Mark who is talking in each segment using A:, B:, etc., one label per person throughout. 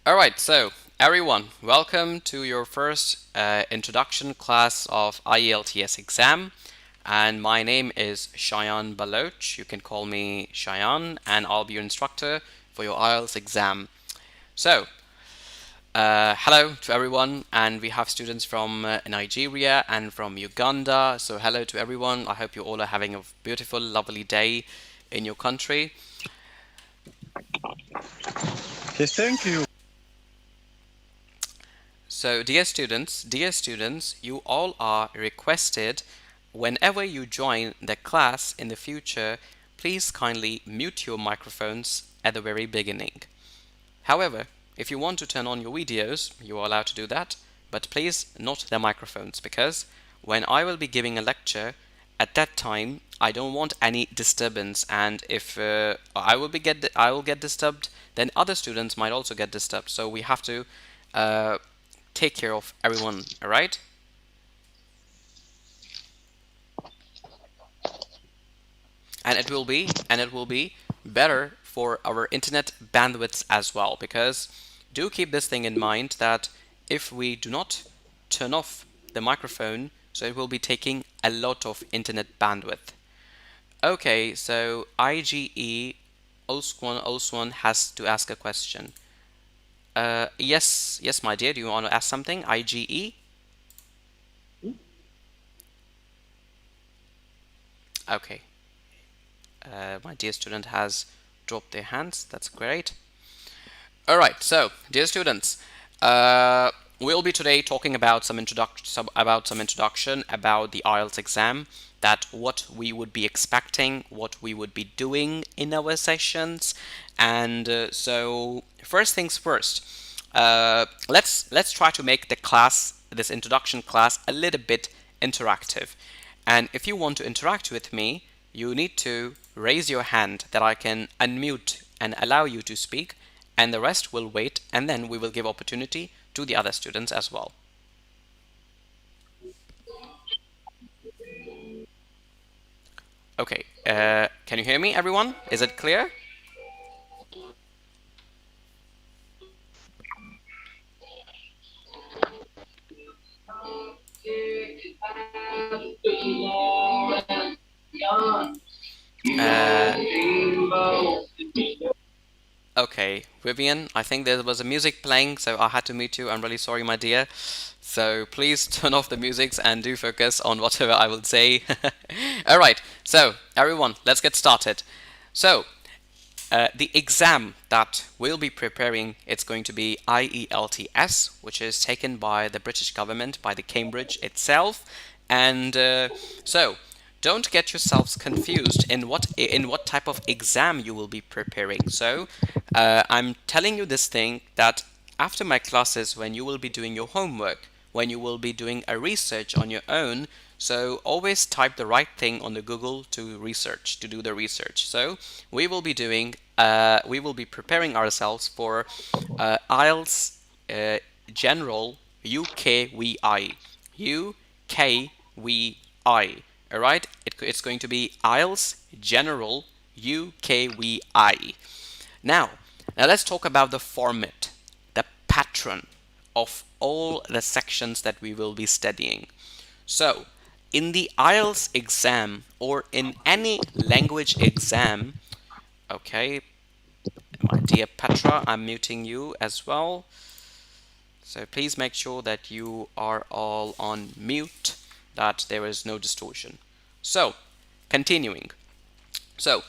A: Alright, so everyone, welcome to your first introduction class of IELTS exam. And my name is Shayan Baloch. You can call me Shayan, and I'll be your instructor for your IELTS exam. So, hello to everyone, and we have students from Nigeria and from Uganda. So, hello to everyone. I hope you all are having a beautiful, lovely day in your country.
B: Yes, thank you.
A: So, dear students, you all are requested whenever you join the class in the future, please kindly mute your microphones at the very beginning. However, if you want to turn on your videos, you are allowed to do that, but please not the microphones, because when I will be giving a lecture, at that time I don't want any disturbance, and if I will get disturbed, then other students might also get disturbed. So we have to take care of everyone, all right? And it will be better for our internet bandwidths as well, because do keep this thing in mind that if we do not turn off the microphone, so it will be taking a lot of internet bandwidth. Okay, so IGE Ulswan has to ask a question. Yes, my dear, do you want to ask something? IGE? Okay. My dear student has dropped their hands. That's great. All right. So, dear students, we'll be today talking about some introduction about the IELTS exam. That what we would be expecting, what we would be doing in our sessions, and so first things first. Let's try to make this introduction class, a little bit interactive. And if you want to interact with me, you need to raise your hand that I can unmute and allow you to speak, and the rest will wait, and then we will give opportunity to the other students as well. Okay, can you hear me, everyone? Is it clear? Okay, Vivian, I think there was a music playing, so I had to mute you. I'm really sorry, my dear. So please turn off the music and do focus on whatever I will say. All right, so everyone, let's get started. So, the exam that we'll be preparing, it's going to be IELTS, which is taken by the British government, by the Cambridge itself. And so don't get yourselves confused in what type of exam you will be preparing. So I'm telling you this thing that after my classes, when you will be doing your homework, when you will be doing a research on your own, so always type the right thing on the Google to do the research. So we will be preparing ourselves for IELTS General UKVI. UKVI. All right, it's going to be IELTS General UKVI. Now let's talk about the format, the pattern of all the sections that we will be studying. So, in the IELTS exam or in any language exam, okay, my dear Petra, I'm muting you as well. So please make sure that you are all on mute, that there is no distortion. So, continuing. So,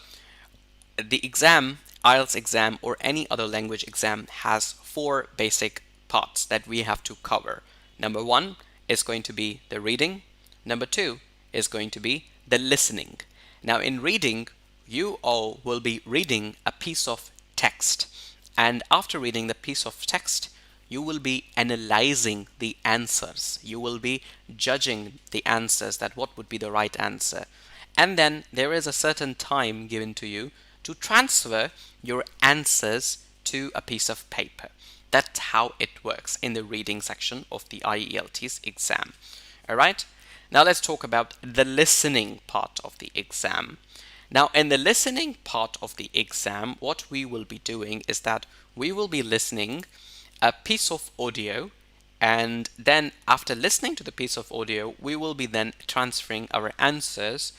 A: the exam, IELTS exam or any other language exam, has four basic parts that we have to cover. Number one is going to be the reading. Number two is going to be the listening. Now, in reading, you all will be reading a piece of text, and after reading the piece of text, you will be analyzing the answers. You will be judging the answers, that what would be the right answer. And then there is a certain time given to you to transfer your answers to a piece of paper. That's how it works in the reading section of the IELTS exam. Alright, now let's talk about the listening part of the exam. Now, in the listening part of the exam, what we will be doing is that we will be listening a piece of audio, and then after listening to the piece of audio, we will be then transferring our answers,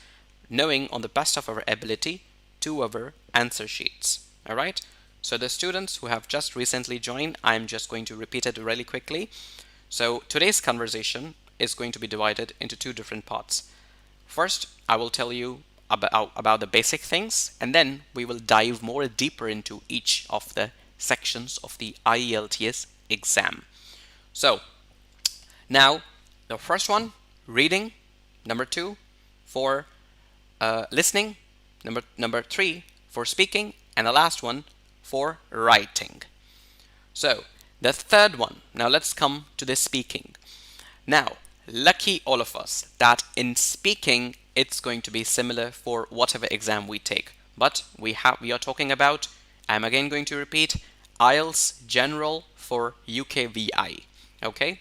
A: knowing on the best of our ability, to our answer sheets. All right. So the students who have just recently joined, I'm just going to repeat it really quickly. So today's conversation is going to be divided into two different parts. First, I will tell you about the basic things, and then we will dive more deeper into each of the sections of the IELTS exam. So now the first one, reading; number two, for listening; number three, for speaking; and the last one, for writing. So the third one, now let's come to the speaking. Now, lucky all of us that in speaking it's going to be similar for whatever exam we take. But we are talking about, I'm again going to repeat, IELTS General for UKVI. Okay?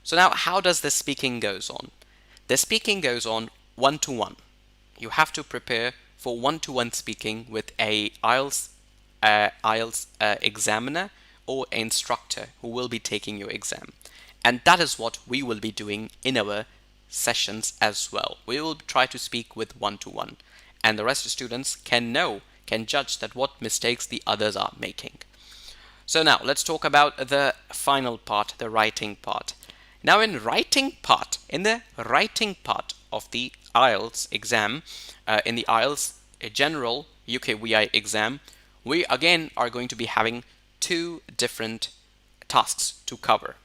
A: So now how does the speaking goes on? The speaking goes on one-to-one. You have to prepare for one-to-one speaking with a IELTS examiner or instructor who will be taking your exam. And that is what we will be doing in our sessions as well. We will try to speak with one-to-one, and the rest of students can judge that what mistakes the others are making. So now let's talk about the final part, the writing part. Now in the writing part of the IELTS exam, in the IELTS General UKVI exam, we again are going to be having two different tasks to cover.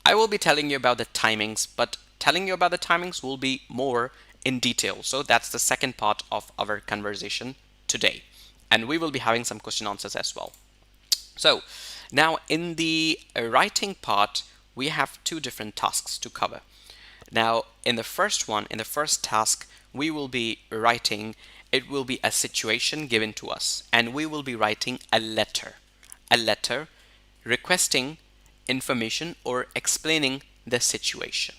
A: I will be telling you about the timings, but telling you about the timings will be more in detail. So that's the second part of our conversation today. And we will be having some question answers as well. So now in the writing part, we have two different tasks to cover. Now in the first task, we will be writing, it will be a situation given to us, and we will be writing a letter requesting information or explaining the situation.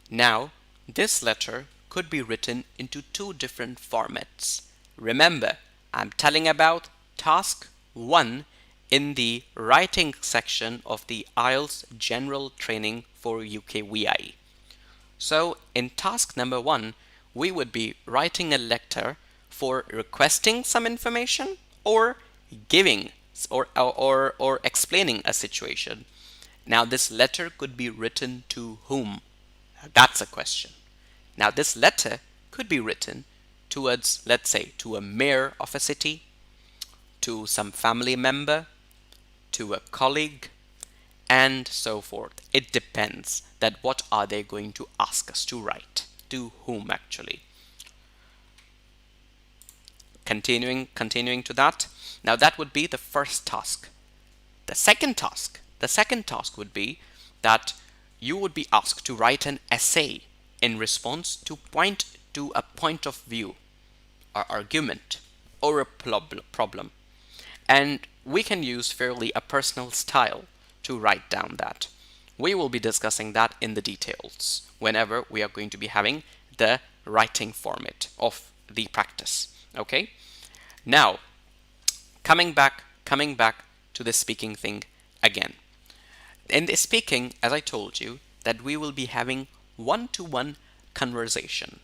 A: Now, this letter could be written into two different formats. Remember, I'm telling about task 1 in the writing section of the IELTS General Training for UKVI. So, in task number 1, we would be writing a letter for requesting some information or giving or explaining a situation. Now this letter could be written to whom? That's a question. Now this letter could be written towards, let's say, to a mayor of a city, to some family member, to a colleague, and so forth. It depends that what are they going to ask us to write, to whom actually. Continuing to that. Now that would be the first task. The second task would be that you would be asked to write an essay in response to a point of view, or argument, or a problem. And we can use fairly a personal style to write down that. We will be discussing that in the details whenever we are going to be having the writing format of the practice. Okay? Now, coming back to the speaking thing again. In the speaking, as I told you, that we will be having one-to-one conversation.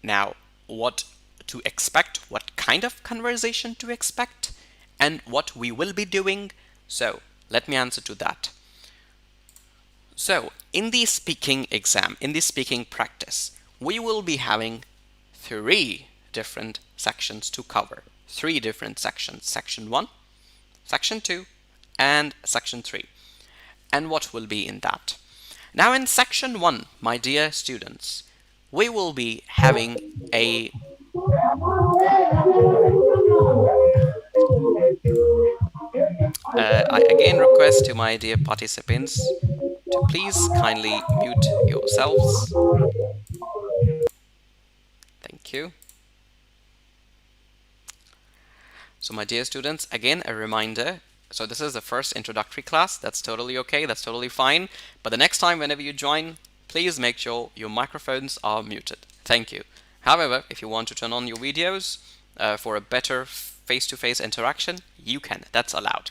A: Now, what to expect, what kind of conversation to expect, and what we will be doing. So, let me answer to that. So, in the speaking exam, in the speaking practice, we will be having three different sections to cover. Three different sections. Section 1, Section 2, and Section 3. And what will be in that? Now in Section 1, my dear students, we will be having a I again request to my dear participants to please kindly mute yourselves. Thank you. So my dear students, again a reminder, so this is the first introductory class. That's totally okay, that's totally fine. But the next time whenever you join, please make sure your microphones are muted. Thank you. However, if you want to turn on your videos for a better face-to-face interaction, you can. That's allowed.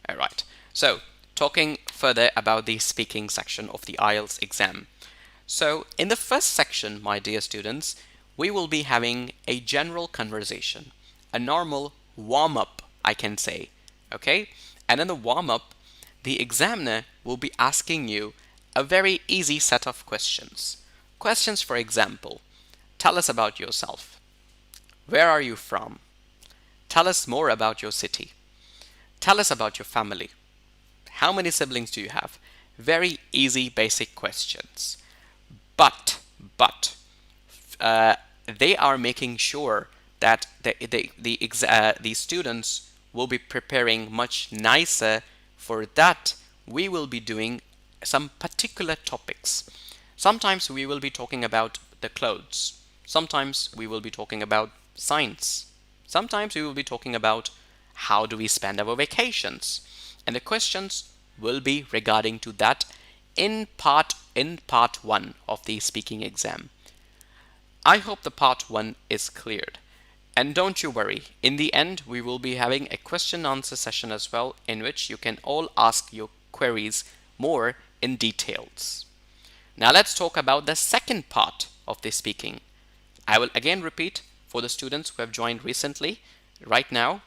A: All right. So, talking further about the speaking section of the IELTS exam. So, in the first section, my dear students, we will be having a general conversation, a normal warm up, I can say. Okay? And in the warm up, the examiner will be asking you a very easy set of questions. Questions, for example, tell us about yourself. Where are you from? Tell us more about your city. Tell us about your family. How many siblings do you have? Very easy, basic questions. But, but, they are making sure that the students will be preparing much nicer. For that, we will be doing some particular topics. Sometimes we will be talking about the clothes. Sometimes we will be talking about science. Sometimes we will be talking about how do we spend our vacations. And the questions will be regarding to that in part 1 of the speaking exam. I hope the part 1 is cleared. And don't you worry, in the end we will be having a question answer session as well, in which you can all ask your queries more in details. Now let's talk about the second part of the speaking. I will again repeat for the students who have joined recently. Right now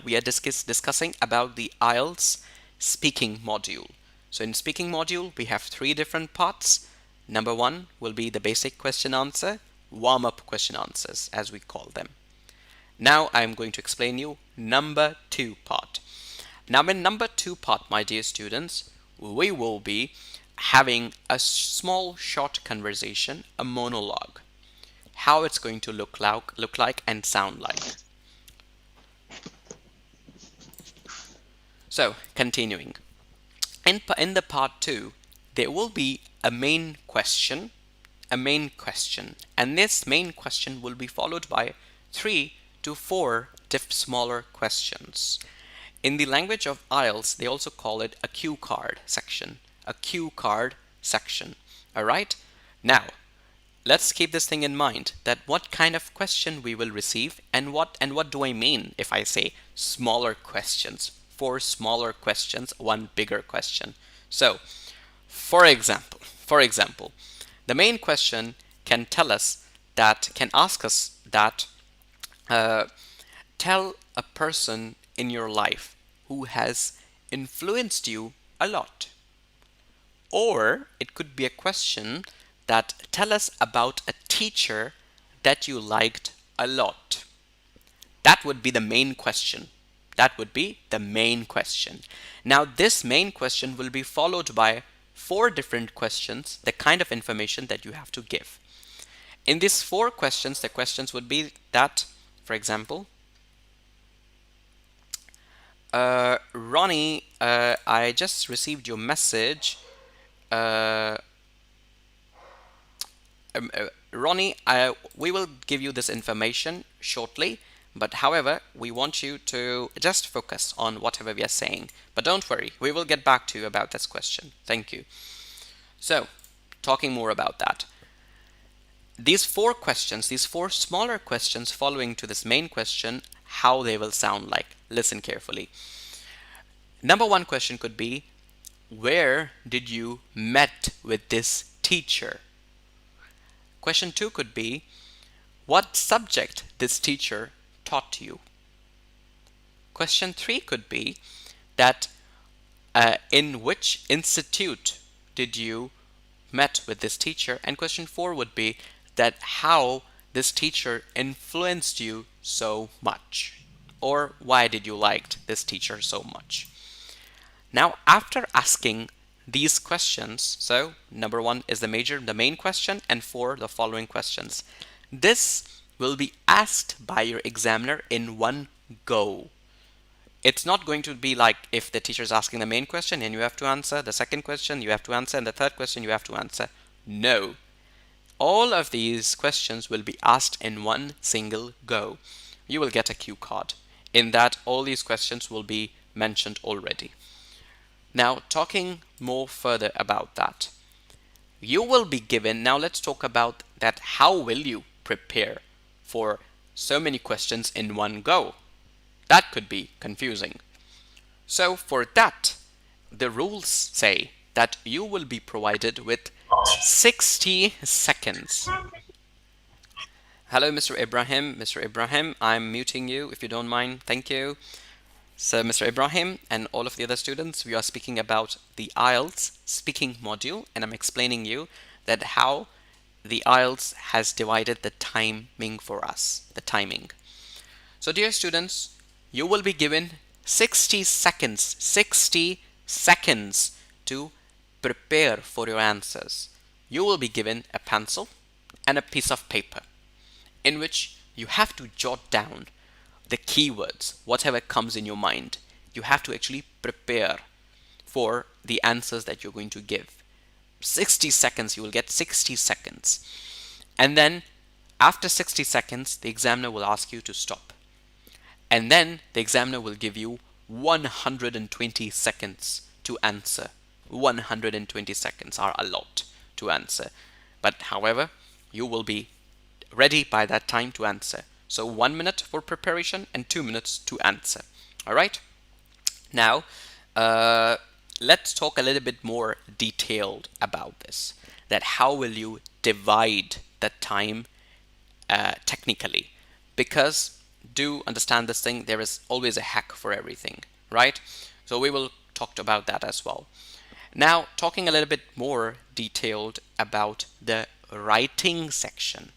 A: we are discussing about the IELTS speaking module. So in speaking module, we have 3 different parts. Number 1 will be the basic question answer, warm-up question answers as we call them. Now I'm going to explain you number 2 part. Now in number 2 part, my dear students, we will be having a small short conversation, a monologue. How it's going to look like and sound like. So, continuing. In the part 2, there will be a main question, and this main question will be followed by 3 to 4 smaller questions. In the language of IELTS, they also call it a cue card section. Alright? Now, let's keep this thing in mind, that what kind of question we will receive, and what do I mean if I say smaller questions. 4 smaller questions, 1 bigger question. So, for example, the main question can ask us that tell a person in your life who has influenced you a lot. Or it could be a question that tell us about a teacher that you liked a lot. That would be the main question. Now this main question will be followed by 4 different questions, the kind of information that you have to give. In these 4 questions, the questions would be that, for example, Ronnie, I just received your message. Ronnie, we will give you this information shortly, but however, we want you to just focus on whatever we are saying. But don't worry, we will get back to you about this question. Thank you. So, talking more about that. These 4 questions, these 4 smaller questions following to this main question, how they will sound like. Listen carefully. Number 1 question could be, where did you met with this teacher? Question 2 could be, what subject this teacher taught you? Question 3 could be that in which institute did you met with this teacher? And question 4 would be that how this teacher influenced you so much, or why did you liked this teacher so much? Now after asking these questions, so number 1 is the main question, and 4 the following questions. This will be asked by your examiner in one go. It's not going to be like if the teacher is asking the main question and you have to answer, the second question you have to answer, and the third question you have to answer. No. All of these questions will be asked in one single go. You will get a cue card. In that, all these questions will be mentioned already. Now, talking more further about that, you will be given, now let's talk about that, how will you prepare for so many questions in one go? That could be confusing. So for that, the rules say that you will be provided with 60 seconds. Hello, Mr. Ibrahim. Mr. Ibrahim, I'm muting you if you don't mind. Thank you. So, Mr. Ibrahim and all of the other students, we are speaking about the IELTS speaking module, and I'm explaining you that how the IELTS has divided the timing for us, the timing. So, dear students, you will be given 60 seconds to prepare for your answers. You will be given a pencil and a piece of paper in which you have to jot down the keywords, whatever comes in your mind. You have to actually prepare for the answers that you're going to give. 60 seconds, you will get 60 seconds. And then after 60 seconds, the examiner will ask you to stop. And then the examiner will give you 120 seconds to answer. 120 seconds are a lot to answer. But however, you will be ready by that time to answer. So 1 minute for preparation and 2 minutes to answer. All right. Now, let's talk a little bit more detailed about this. That how will you divide the time technically? Because do understand this thing, there is always a hack for everything, right? So we will talk about that as well. Now, talking a little bit more detailed about the writing section,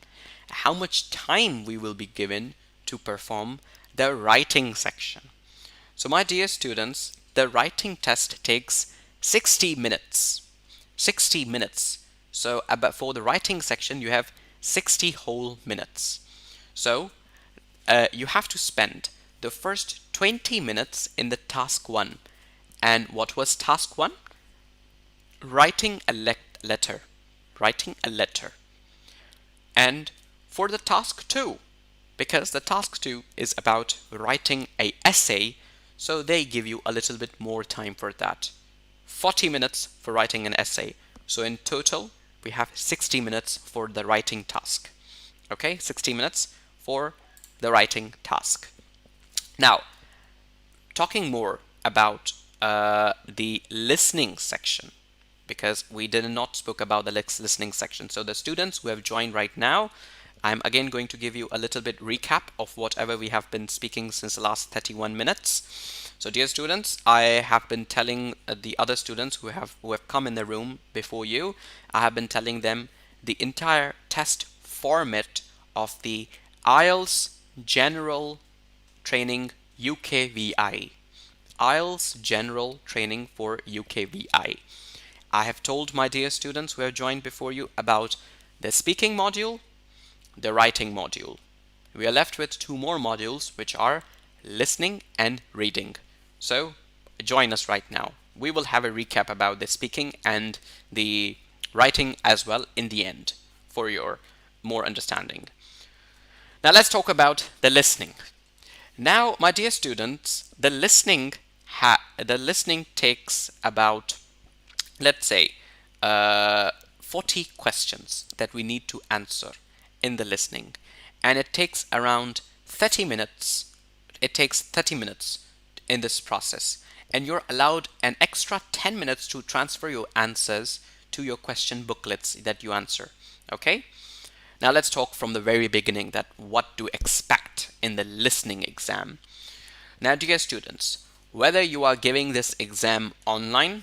A: how much time we will be given to perform the writing section. So my dear students, the writing test takes 60 minutes. 60 minutes. So for the writing section, you have 60 whole minutes. So you have to spend the first 20 minutes in the task 1. And what was task 1? Writing a letter. Writing a letter. And for the task 2, because the task 2 is about writing a essay, so they give you a little bit more time for that. 40 minutes for writing an essay. So in total, we have 60 minutes for the writing task. Okay, 60 minutes for the writing task. Now, talking more about the listening section, because we did not spoke about the listening section. So the students who have joined right now, I'm again going to give you a little bit recap of whatever we have been speaking since the last 31 minutes. So dear students, I have been telling the other students who have come in the room before you, I have been telling them the entire test format of the IELTS General Training UKVI. IELTS General Training for UKVI. I have told my dear students who have joined before you about the speaking module, the writing module. We are left with 2 more modules, which are listening and reading. So join us right now. We will have a recap about the speaking and the writing as well in the end for your more understanding. Now let's talk about the listening. Now, my dear students, the listening takes about, let's say, 40 questions that we need to answer in the listening, and it takes around 30 minutes. It takes 30 minutes in this process, and you're allowed an extra 10 minutes to transfer your answers to your question booklets that you answer. Okay? Now let's talk from the very beginning that what to expect in the listening exam. Now, dear students, whether you are giving this exam online,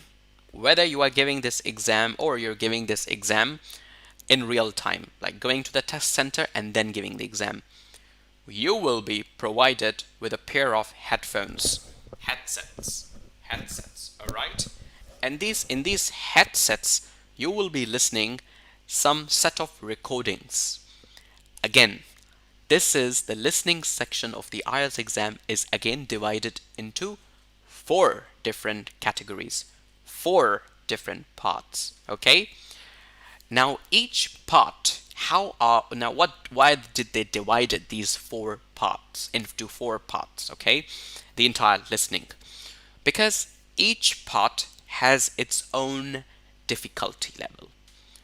A: whether you are giving this exam or you're giving this exam in real time, like going to the test center and then giving the exam, you will be provided with a pair of headsets, all right? And in these headsets, you will be listening some set of recordings. Again, this is the listening section of the IELTS exam is again divided into 4 different categories, 4 different parts. Okay. Now each part, why did they divide these 4 parts into 4 parts? Okay, the entire listening, because each part has its own difficulty level.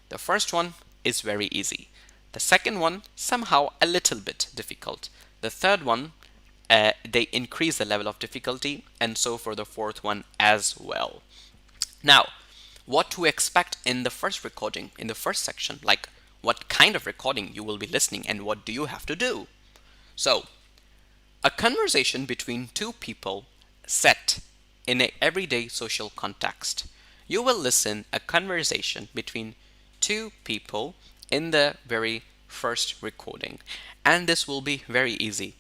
A: The first one is very easy. The second one, somehow a little bit difficult. The third one, they increase the level of difficulty, and so for the fourth one as well. Now, what to expect in the first recording, in the first section, like what kind of recording you will be listening and what do you have to do. So, a conversation between two people set in a everyday social context. You will listen a conversation between two people in the very first recording, and this will be very easy.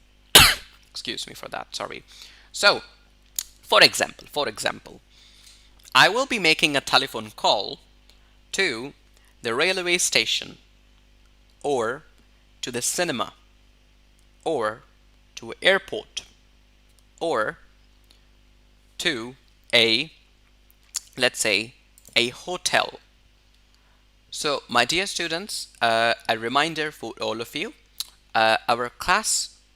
A: Excuse me for that, sorry. So, for example, I will be making a telephone call to the railway station, or to the cinema, or to an airport, or to a, let's say, a hotel. So, my dear students, a reminder for all of you,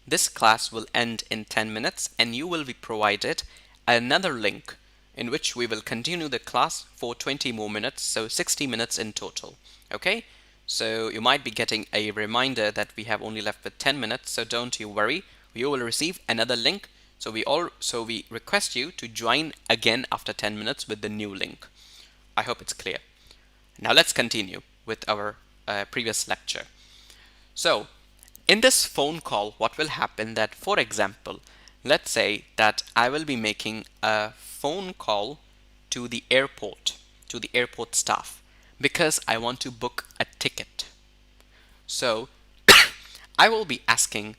A: this class will end in 10 minutes and you will be provided another link in which we will continue the class for 20 more minutes, so 60 minutes in total. Okay? So you might be getting a reminder that we have only left with 10 minutes, so don't you worry. You will receive another link. So we request you to join again after 10 minutes with the new link. I hope it's clear. Now let's continue with our previous lecture. So in this phone call, what will happen that, for example, let's say that I will be making a phone call to the airport staff, because I want to book a ticket. So I will be asking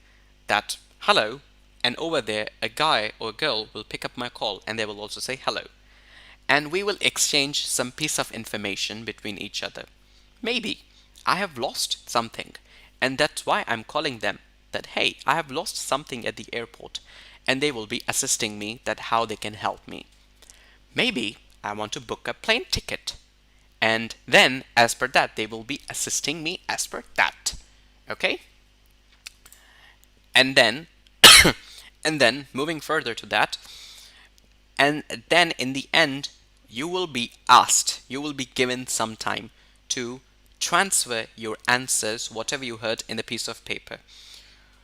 A: that, hello, and over there a guy or girl will pick up my call and they will also say hello. And we will exchange some piece of information between each other. Maybe I have lost something, and that's why I'm calling them, that hey, I have lost something at the airport, and they will be assisting me that how they can help me. Maybe I want to book a plane ticket, and then as per that they will be assisting me as per that. Okay? And then and then moving further to that, and then in the end you will be asked, you will be given some time to transfer your answers, whatever you heard, in a piece of paper.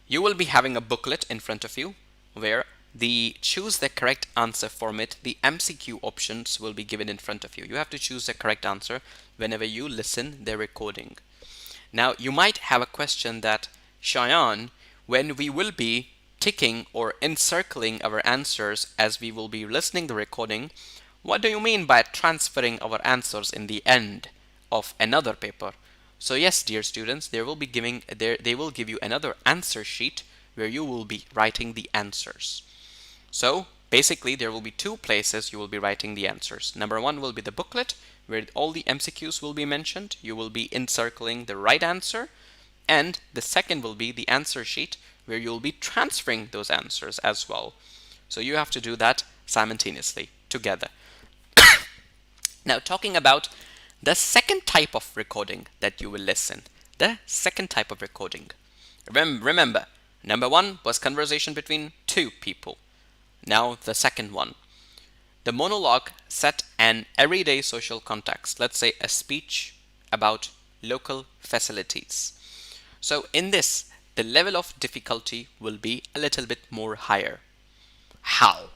A: You will be having a booklet in front of you where the choose the correct answer format, the MCQ options will be given in front of you. You have to choose the correct answer whenever you listen the recording. Now you might have a question that, Cheyenne, when we will be ticking or encircling our answers as we will be listening the recording, what do you mean by transferring our answers in the end of another paper? So yes, dear students, they will give you another answer sheet where you will be writing the answers. So basically there will be two places you will be writing the answers. Number one will be the booklet where all the MCQs will be mentioned. You will be encircling the right answer. And the second will be the answer sheet where you will be transferring those answers as well. So you have to do that simultaneously together. Now talking about the second type of recording that you will listen. The second type of recording. Remember, number one was conversation between two people. Now the second one. The monologue set an everyday social context. Let's say a speech about local facilities. So in this, the level of difficulty will be a little bit more higher. How?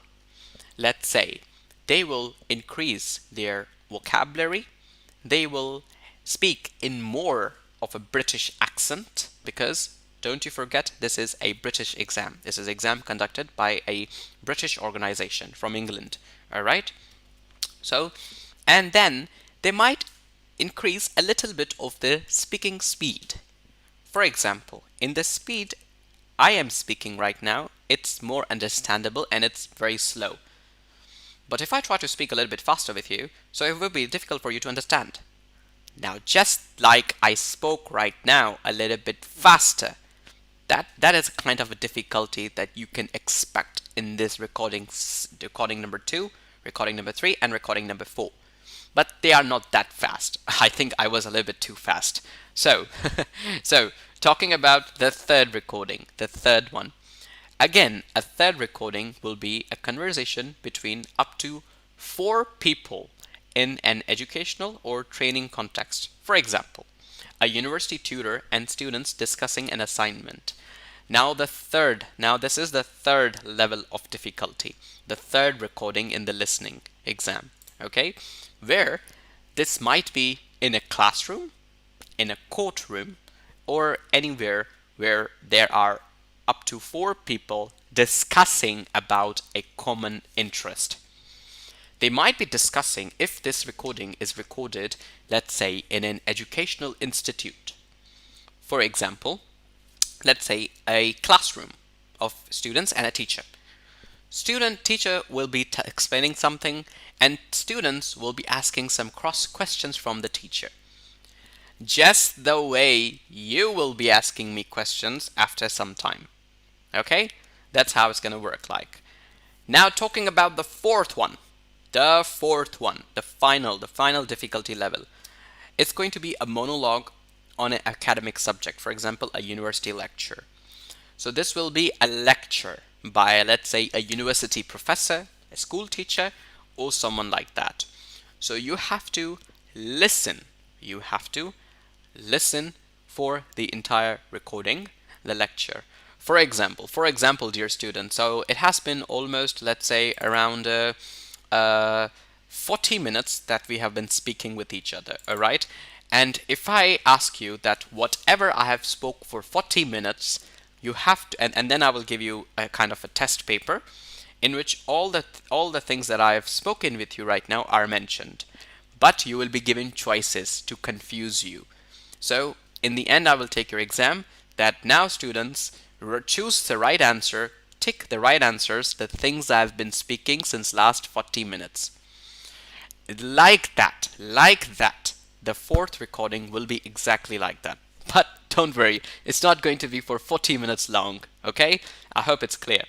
A: Let's say they will increase their vocabulary. They will speak in more of a British accent, because don't you forget, this is a British exam. This is an exam conducted by a British organization from England. All right? So, and then they might increase a little bit of the speaking speed. For example, in the speed I am speaking right now, it's more understandable and it's very slow. But if I try to speak a little bit faster with you, so it will be difficult for you to understand. Now, just like I spoke right now a little bit faster, that is kind of a difficulty that you can expect in this recording number 2, recording number 3, and recording number 4. But they are not that fast. I think I was a little bit too fast. So, so talking about the third recording, the third one. Again, a third recording will be a conversation between up to 4 people in an educational or training context. For example, a university tutor and students discussing an assignment. Now this is the third level of difficulty, the third recording in the listening exam, okay? Where this might be in a classroom, in a courtroom, or anywhere where there are up to four people discussing about a common interest. They might be discussing if this recording is recorded, let's say, in an educational institute. For example, let's say a classroom of students and a teacher. Student teacher will be explaining something, and students will be asking some cross questions from the teacher. Just the way you will be asking me questions after some time. Okay? That's how it's going to work like. Now talking about the fourth one. The final difficulty level. It's going to be a monologue on an academic subject, for example, a university lecture. So this will be a lecture by, let's say, a university professor, a school teacher, or someone like that. So you have to listen. You have to listen for the entire recording, the lecture. For example, dear students, so it has been almost, let's say, around 40 minutes that we have been speaking with each other, all right? And if I ask you that whatever I have spoke for 40 minutes, you have to, and then I will give you a kind of a test paper in which all the things that I have spoken with you right now are mentioned. But you will be given choices to confuse you. So in the end, I will take your exam that now students choose the right answer, tick the right answers, the things I've been speaking since last 40 minutes. Like that. The fourth recording will be exactly like that. But don't worry, it's not going to be for 40 minutes long, okay? I hope it's clear.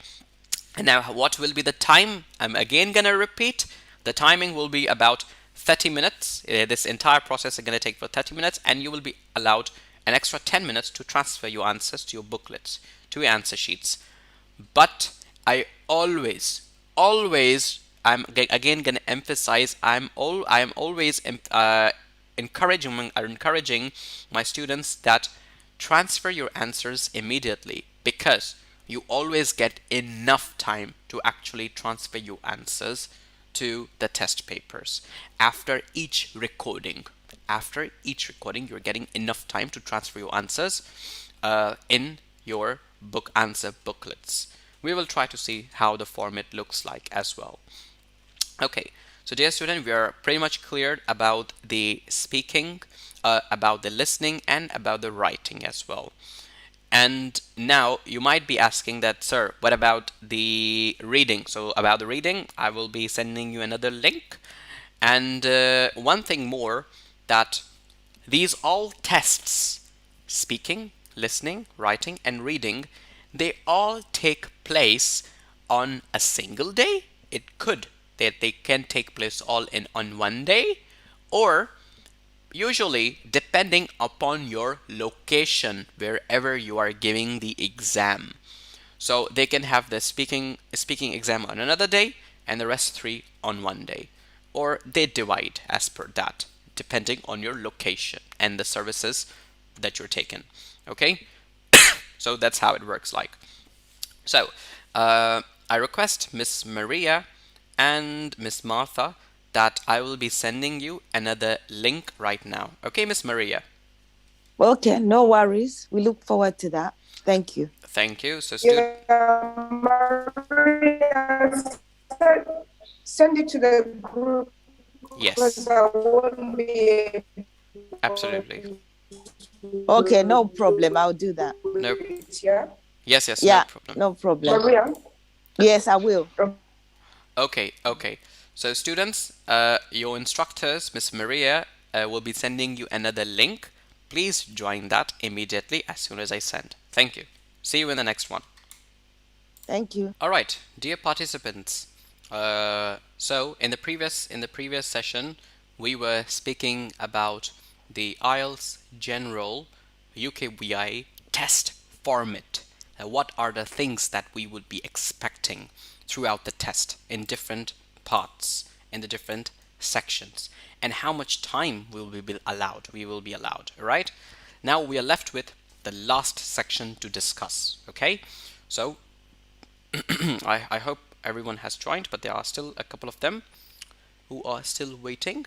A: And now what will be the time? I'm again gonna repeat. The timing will be about 30 minutes. This entire process is gonna take for 30 minutes, and you will be allowed an extra 10 minutes to transfer your answers to your booklets, to your answer sheets. But I always, I'm again gonna emphasize, I am always encouraging my students that transfer your answers immediately, because you always get enough time to actually transfer your answers to the test papers after each recording. After each recording, you're getting enough time to transfer your answers in your book answer booklets. We will try to see how the format looks like as well. Okay, so dear student, we are pretty much cleared about the speaking, about the listening, and about the writing as well. And now you might be asking that, sir, what about the reading? So about the reading, I will be sending you another link. And one thing more, that these all tests, speaking, listening, writing, and reading, they all take place on a single day. It could that they can take place all in on one day, or usually depending upon your location wherever you are giving the exam. So they can have the speaking exam on another day and the rest three on one day, or they divide as per that, depending on your location and the services that you're taking. Okay, so that's how it works like. So I request Miss Maria and Miss Martha that I will be sending you another link right now. Okay, Miss Maria.
C: Okay, no worries. We look forward to that. Thank you.
A: Thank you. So
D: Maria, send it to the group because
A: yes,
D: I won't be
A: absolutely.
C: Okay, no problem. I'll do that.
A: No.
D: Yeah.
A: Yes, no
C: Yeah,
A: problem.
C: no problem.
D: Maria.
C: Yes, I will.
A: Okay. So students, your instructors, Miss Maria, will be sending you another link. Please join that immediately as soon as I send. Thank you. See you in the next one.
C: Thank you.
A: All right, dear participants. So in the previous session, we were speaking about the IELTS General UKVI test format. What are the things that we would be expecting throughout the test in different parts, in the different sections, and how much time will we be allowed. All right. Now we are left with the last section to discuss. Okay, so I hope everyone has joined, but there are still a couple of them who are still waiting.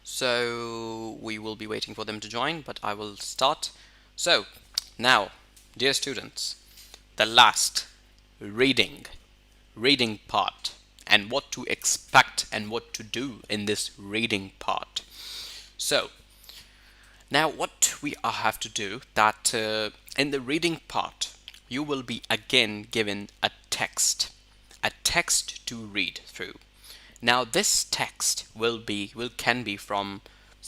A: So we will be waiting for them to join, but I will start. So now, dear students, the last reading part, and what to expect and what to do in this reading part. So now what we have to do that in the reading part, you will be again given a text to read through. Now this text can be from,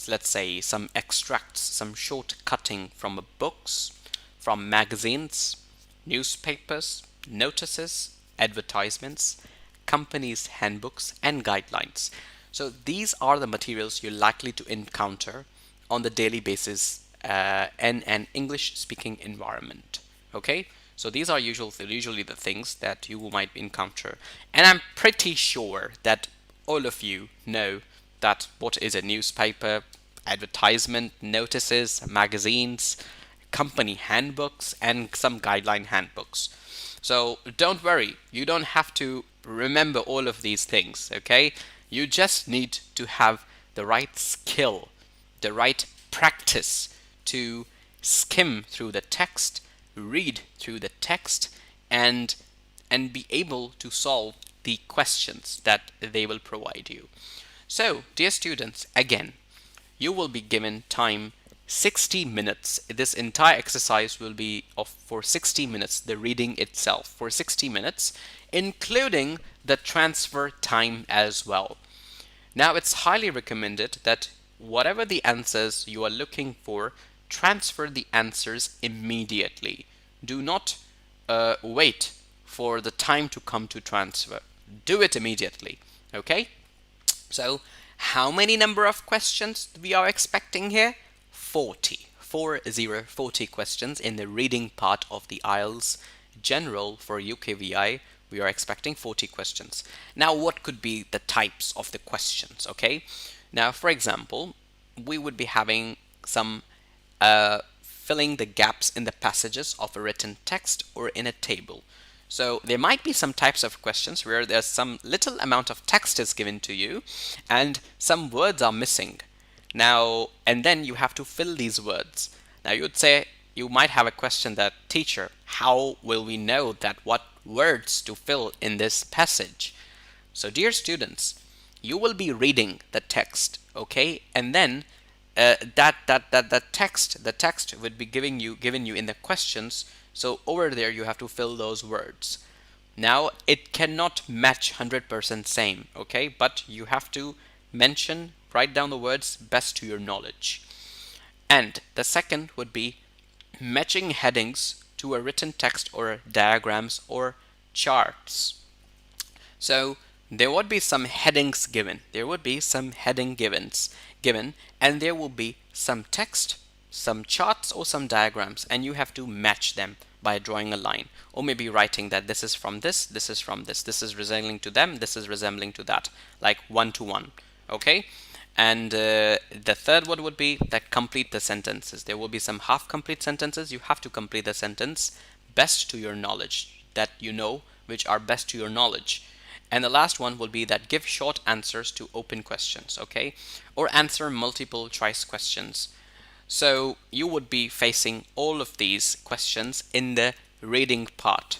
A: let's say, some extracts, some short cutting from books, from magazines, newspapers, notices, advertisements, companies' handbooks, and guidelines. So these are the materials you're likely to encounter on the daily basis in an English speaking environment. Okay, so these are usually the things that you might encounter, and I'm pretty sure that all of you know that what is a newspaper, advertisement, notices, magazines, company handbooks, and some guideline handbooks. So don't worry, you don't have to remember all of these things, okay? You just need to have the right skill, the right practice to skim through the text, read through the text, and be able to solve the questions that they will provide you. So, dear students, again, you will be given time 60 minutes. This entire exercise will be for 60 minutes, the reading itself for 60 minutes, including the transfer time as well. Now, it's highly recommended that whatever the answers you are looking for, transfer the answers immediately. Do not wait for the time to come to transfer. Do it immediately. Okay? So, how many number of questions we are expecting here? 40. 40 questions in the reading part of the IELTS General for UKVI. We are expecting 40 questions. Now, what could be the types of the questions? Okay? Now, for example, we would be having some filling the gaps in the passages of a written text or in a table. So there might be some types of questions where there's some little amount of text is given to you and some words are missing. Now, and then you have to fill these words. Now you might have a question that, teacher, how will we know that what words to fill in this passage? So dear students, you will be reading the text, okay? And then the text would be given you in the questions. So over there you have to fill those words. Now it cannot match 100% same, okay? But you have to write down the words best to your knowledge. And the second would be matching headings to a written text or diagrams or charts. So there would be some headings given. There would be some heading given, and there will be some text, some charts or some diagrams, and you have to match them by drawing a line, or maybe writing that this is from this is from this is resembling to them, this is resembling to that, like one to one. Okay? And the third one would be that complete the sentences. There will be some half complete sentences. You have to complete the sentence best to your knowledge, that you know which are best to your knowledge. And the last one will be that give short answers to open questions, okay? Or answer multiple choice questions. So you would be facing all of these questions in the reading part.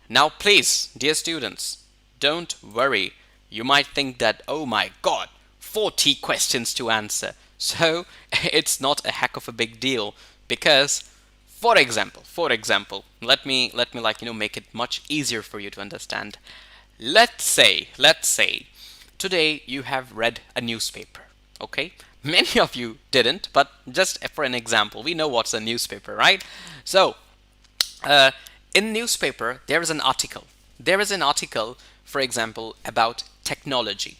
A: Now please, dear students, don't worry. You might think that, oh my god, 40 questions to answer. So it's not a heck of a big deal, because for example, let me make it much easier for you to understand. Let's say today you have read a newspaper, okay? Many of you didn't, but just for an example, we know what's a newspaper, right? So in newspaper there is an article. There is an article, for example, about technology,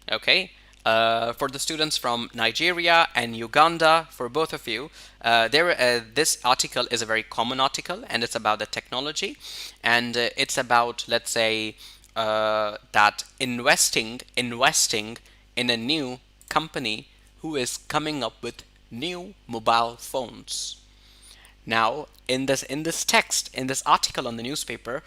A: okay? For the students from Nigeria and Uganda, for both of you, this article is a very common article, and it's about the technology, and it's about, let's say, that investing in a new company who is coming up with new mobile phones. Now, in this text, in this article on the newspaper,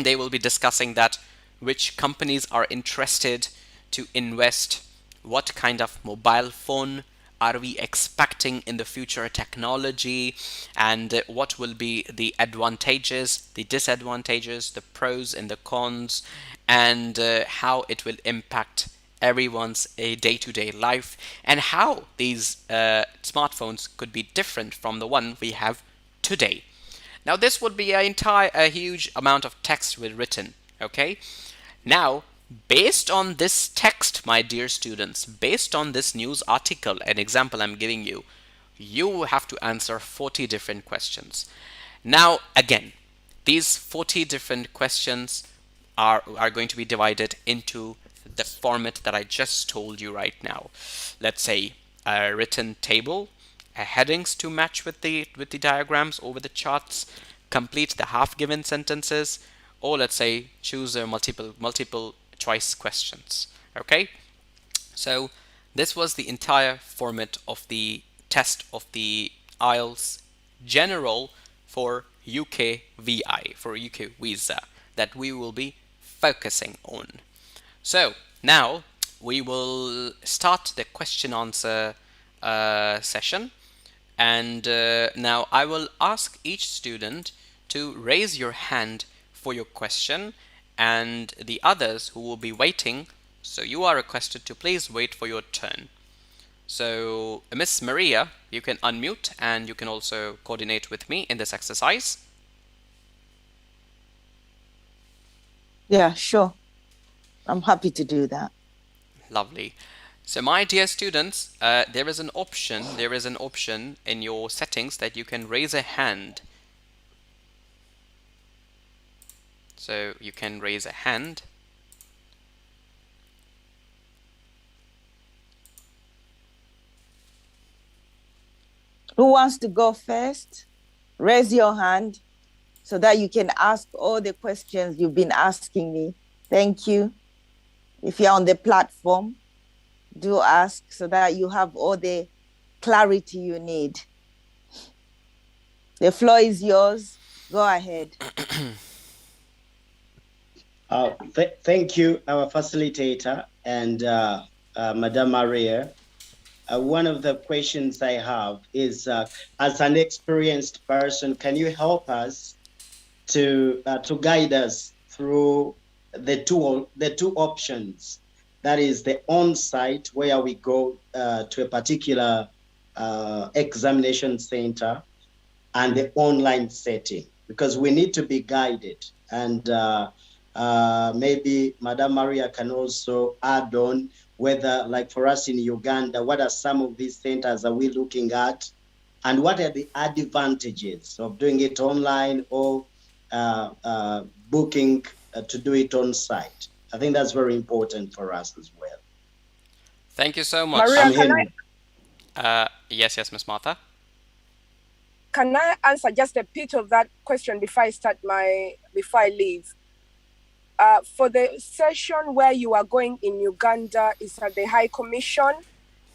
A: they will be discussing that which companies are interested to invest, what kind of mobile phone are we expecting in the future technology, and what will be the advantages, the disadvantages, the pros and the cons, and how it will impact everyone's day-to-day life, and how these smartphones could be different from the one we have today. Now, this would be a huge amount of text written. Okay. Now, based on this text, my dear students, based on this news article, an example I'm giving you, you have to answer 40 different questions. Now, again, these 40 different questions are going to be divided into the format that I just told you right now. Let's say a written table, headings to match with the diagrams over the charts, complete the half given sentences, or let's say choose a multiple choice questions. Okay, so this was the entire format of the test of the IELTS General for UKVI, for UK visa, that we will be focusing on. So now we will start the question answer session, and now I will ask each student to raise your hand for your question, and the others who will be waiting, so you are requested to please wait for your turn. So Miss Maria, you can unmute and you can also coordinate with me in this exercise.
C: Yeah, sure. I'm happy to do that.
A: Lovely. So my dear students, there is an option in your settings that you can raise a hand. So you can raise a hand.
C: Who wants to go first? Raise your hand so that you can ask all the questions you've been asking me. Thank you. If you're on the platform, do ask so that you have all the clarity you need. The floor is yours. Go ahead.
E: Thank you, our facilitator and Madam Maria. One of the questions I have is, as an experienced person, can you help us to guide us through the two options? That is the on-site, where we go to a particular examination center, and the online setting, because we need to be guided. And maybe Madam Maria can also add on whether, like for us in Uganda, what are some of these centers are we looking at, and what are the advantages of doing it online or booking to do it on site? I think that's very important for us as well.
A: Thank you so much.
D: Maria,
A: yes, Miss Martha.
D: Can I answer just a bit of that question before I leave? For the session where you are going in Uganda is at the High Commission.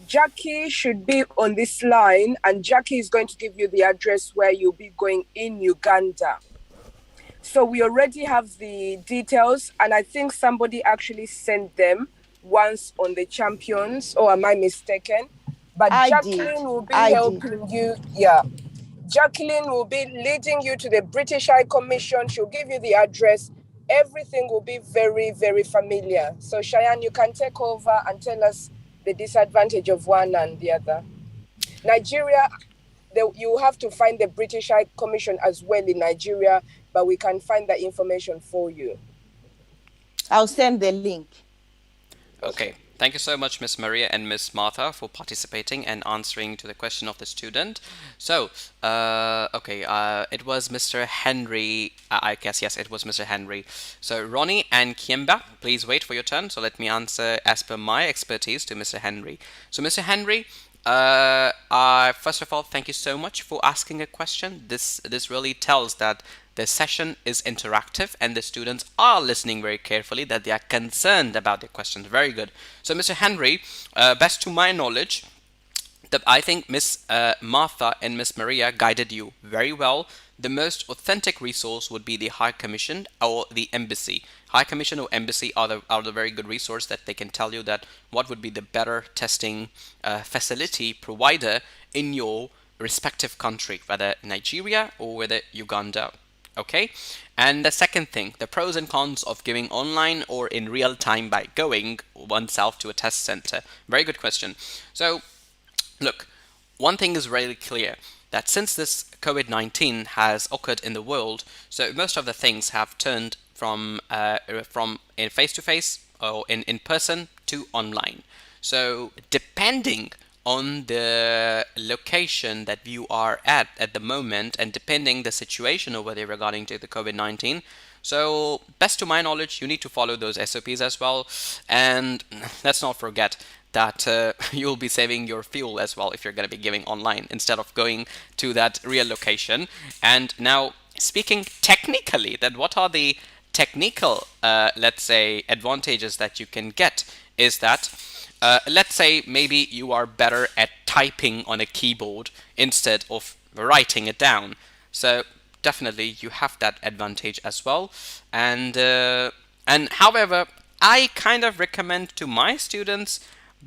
D: Jackie should be on this line, and Jackie is going to give you the address where you'll be going in Uganda. So we already have the details, and I think somebody actually sent them once on the champions, or am I mistaken? But Jacqueline will be helping you. Yeah. Jacqueline will be leading you to the British High Commission. She'll give you the address. Everything will be very, very familiar. So Cheyenne, you can take over and tell us the disadvantage of one and the other. Nigeria, you have to find the British High Commission as well in Nigeria, but we can find that information for you.
C: I'll send the link.
A: Okay. Thank you so much, Miss Maria and Miss Martha, for participating and answering to the question of the student. So, it was Mr. Henry. I guess, yes, it was Mr. Henry. So, Ronnie and Kiemba, please wait for your turn. So, let me answer as per my expertise to Mr. Henry. So, Mr. Henry, first of all, thank you so much for asking a question. This really tells that the session is interactive and the students are listening very carefully, that they are concerned about their questions. Very good. So, Mr. Henry, best to my knowledge, I think Miss Martha and Miss Maria guided you very well. The most authentic resource would be the High Commission or the Embassy. High Commission or Embassy are the very good resource that they can tell you that what would be the better testing facility provider in your respective country, whether Nigeria or whether Uganda. Okay, and the second thing, the pros and cons of giving online or in real time by going oneself to a test center. Very good question. So look, one thing is really clear, that since this COVID-19 has occurred in the world, so most of the things have turned from in face-to-face or in person to online. So depending on the location that you are at the moment, and depending the situation over there regarding to the COVID-19, so best to my knowledge, you need to follow those SOPs as well. And let's not forget that you'll be saving your fuel as well if you're going to be giving online instead of going to that real location. And now, speaking technically, that what are the technical, let's say, advantages that you can get is that let's say maybe you are better at typing on a keyboard instead of writing it down. So definitely you have that advantage as well. And however, I kind of recommend to my students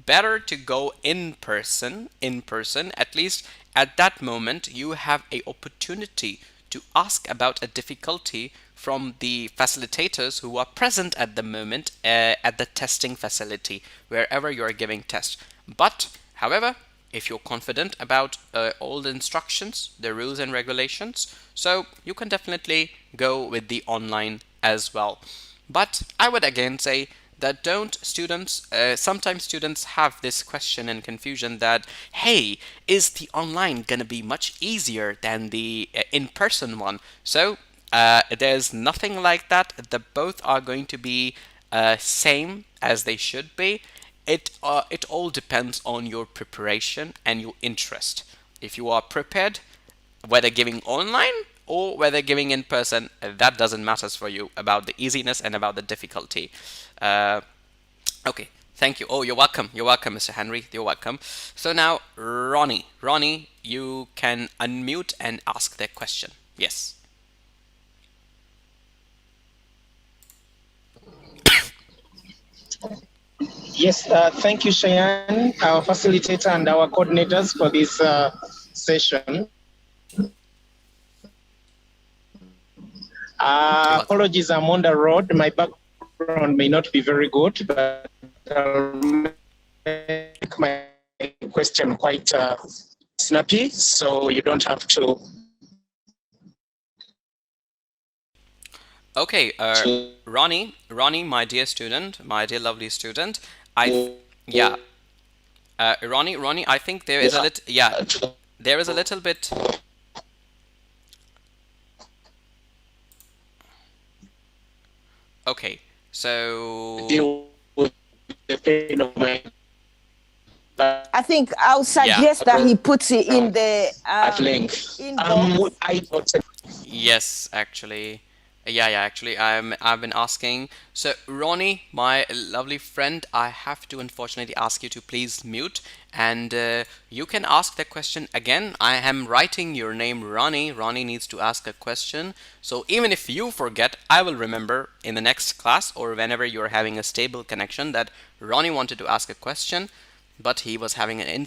A: better to go in person. At least at that moment you have a opportunity to ask about a difficulty from the facilitators who are present at the moment at the testing facility wherever you are giving tests. But however, if you're confident about all the instructions, the rules and regulations, so you can definitely go with the online as well. But I would again say that sometimes students have this question and confusion that, hey, is the online gonna be much easier than the in-person one? So there's nothing like that. Both are going to be same as they should be. It all depends on your preparation and your interest. If you are prepared, whether giving online or whether giving in person, that doesn't matter for you about the easiness and about the difficulty. Okay, thank you. Oh, you're welcome. You're welcome, Mr. Henry. You're welcome. So now, Ronnie, you can unmute and ask the question. Yes.
F: Yes, thank you, Cheyenne, our facilitator and our coordinators for this session. Apologies, I'm on the road. My background may not be very good, but I'll make my question quite snappy, so you don't have to.
A: Okay, Ronnie, my dear student, my dear lovely student, Ronnie, I think there is there is a little bit. Okay, so
C: I think I'll suggest that he puts it in the
F: link.
A: Yes, actually. Actually, I've been asking. So, Ronnie, my lovely friend, I have to unfortunately ask you to please mute, and you can ask the question again. I am writing your name, Ronnie. Ronnie needs to ask a question. So, even if you forget, I will remember in the next class or whenever you're having a stable connection that Ronnie wanted to ask a question, but he was having an